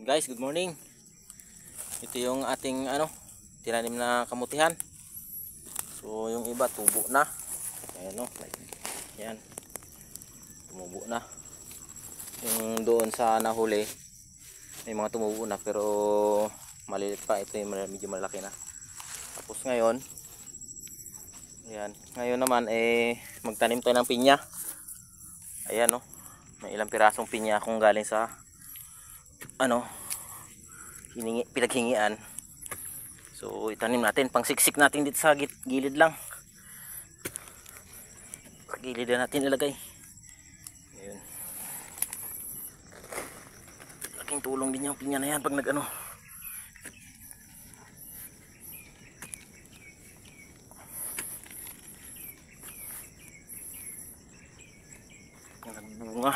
Guys, good morning. Ito yung ating tinanim na kamutihan. So yung iba tubo na. Ayan yan. Tumubo na. Yung doon sa nahuli may mga tumubo na pero malilit pa. Ito yung medyo malaki na. Tapos ngayon naman magtanim tayo ng pinya. Ayan may ilang pirasong pinya akong galing sa pinaghingian. So itanim natin, pangsiksik natin dito sa gilid lang. Sa gilid na natin ilagay. Ayun. Laking tulong din yung pinya na yan pag nagbunga.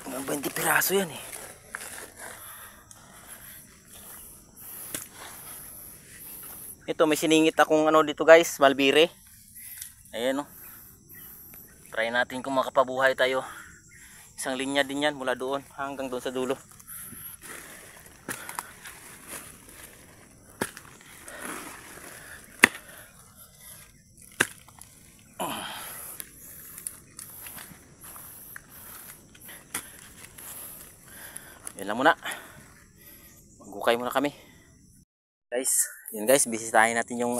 Hanggang 20 piraso yan Ito may siningit akong dito guys, malbire. Ayan Try natin kung makapabuhay tayo. Isang linya din yan mula doon hanggang doon sa dulo. Yan lang muna. Magukay muna kami. Yun guys, bisitahin natin yung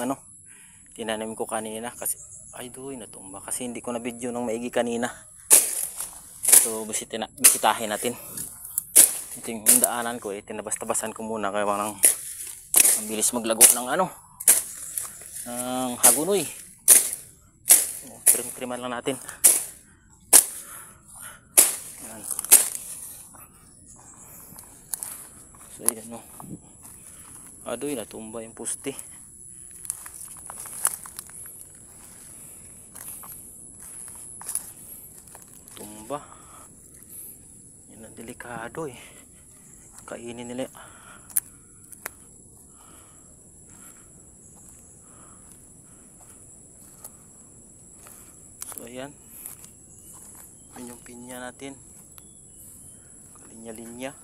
tinanim ko kanina kasi natumba kasi hindi ko na video ng maigi kanina. So bisitahin natin. Ito yung daanan ko tinabas-tabasan ko muna kaya parang ang bilis maglago ng ng hagunoy. Trim-triman lang natin. Yan. So yan natumba yung puste. Tumba. Yan ang delikado kainin nila. So ayan. Yun yung pinya natin. Linya-linya.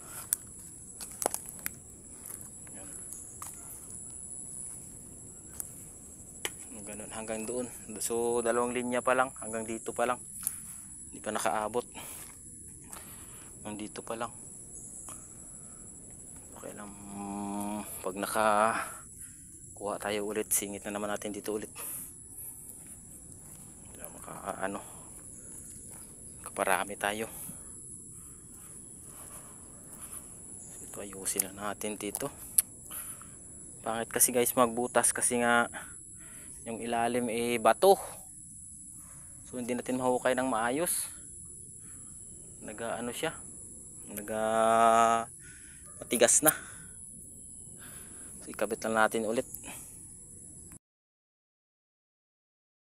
Ganun hanggang doon. So dalawang linya pa lang, hanggang dito pa lang. Hindi pa nakaabot. Nandito pa lang. Okay lang pag nakakuha tayo ulit, singit na naman natin dito ulit. Kaparami tayo. Ito ayusin na natin dito. Pangit kasi guys magbutas kasi nga yung ilalim bato. So hindi natin mahukay ng maayos. Siya. Matigas na. So ikabit lang natin ulit.